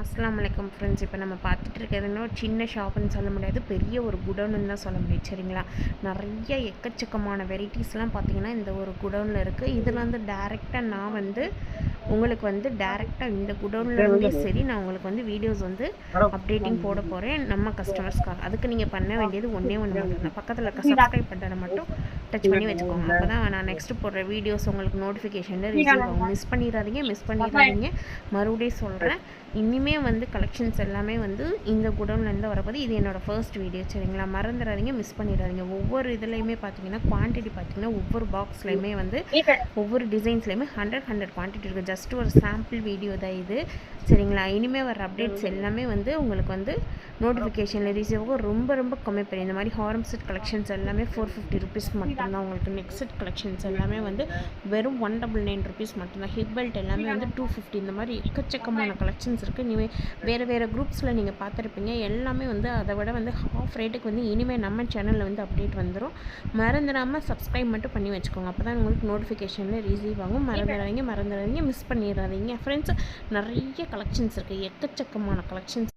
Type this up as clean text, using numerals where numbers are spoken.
அஸ்ஸலாமு அலைக்கும் ஃப்ரெண்ட்ஸ். இப்போ நம்ம பார்த்துட்டு இருக்கிறதுனா ஒரு சின்ன ஷாப்புன்னு சொல்ல முடியாது, பெரிய ஒரு குடோன்னு தான் சொல்ல முடியும். சரிங்களா, நிறைய எக்கச்சக்கமான வெரைட்டிஸ்லாம் பார்த்தீங்கன்னா இந்த ஒரு குடோனில் இருக்குது. இதில் வந்து டேரெக்டாக நான் வந்து உங்களுக்கு வந்து டேரெக்டாக இந்த குடோன்லேருந்தே சரி நான் உங்களுக்கு வந்து வீடியோஸ் வந்து அப்டேட்டிங் போட போகிறேன் நம்ம கஸ்டமர்ஸ்க்காக. அதுக்கு நீங்கள் பண்ண வேண்டியது ஒன்றே ஒன்று மட்டும் தான், பக்கத்தில் இருக்க சப்ஸ்கிரைப் பட்டனை மட்டும் டச் பண்ணி வச்சுக்கோங்க. அப்போ தான் நான் நெக்ஸ்ட்டு போடுற வீடியோஸ் உங்களுக்கு நோட்டிஃபிகேஷனில் ரிசீவ் ஆகும். மிஸ் பண்ணிடாதீங்க. மறுபடியும் சொல்கிறேன், இனிமே வந்து கலெக்ஷன்ஸ் எல்லாமே வந்து இந்த குடோன்லேருந்து வரப்போது. இது என்னோடய ஃபர்ஸ்ட் வீடியோ. சரிங்களா, மறந்துடாதீங்க, மிஸ் பண்ணிடாதீங்க. ஒவ்வொரு இதுலேயுமே பார்த்தீங்கன்னா குவான்டிட்டி பார்த்தீங்கன்னா ஒவ்வொரு பாக்ஸ்லையுமே வந்து ஒவ்வொரு டிசைன்ஸ்லையுமே 100 குவான்டிட்டி இருக்குது. ஜஸ்ட் ஒரு சாம்பிள் வீடியோ தான் இது. சரிங்களா, இனிமேல் வர அப்டேட்ஸ் எல்லாமே வந்து உங்களுக்கு வந்து நோட்டிஃபிகேஷனில் ரிசீவ் ஆகும். ரொம்ப கம்மி பண்ணி இந்த மாதிரி ஹாரம் செட் கலெக்ஷன்ஸ் எல்லாமே 450 ருபீஸ் மட்டும்தான். உங்களுக்கு நெக் செட் கலெக்ஷன்ஸ் எல்லாமே வந்து வெறும் 199 ருபீஸ் மட்டும்தான். ஹிப் பெல்ட் எல்லாமே வந்து 250. இந்த மாதிரி எக்கச்சக்கமான கலெக்ஷன்ஸ் இருக்குது. இனிமேல் வேறு குரூப்ஸில் நீங்கள் பார்த்துருப்பீங்க, எல்லாமே வந்து அதை விட வந்து ஹாஃப் ரேட்டுக்கு வந்து இனிமேல் நம்ம சேனலில் வந்து அப்டேட் வந்துடும். மறந்துடாமல் சப்ஸ்கிரைப் மட்டும் பண்ணி வச்சுக்கோங்க. அப்போ தான் உங்களுக்கு நோட்டிஃபிகேஷனில் ரிசீவ் ஆகும். மறந்துடாதீங்க, மிஸ் பண்ணிடாதீங்க ஃப்ரெண்ட்ஸ். நிறைய கலெக்ஷன்ஸ் இருக்குது, எக்கச்சக்கமான கலெக்ஷன்ஸ்.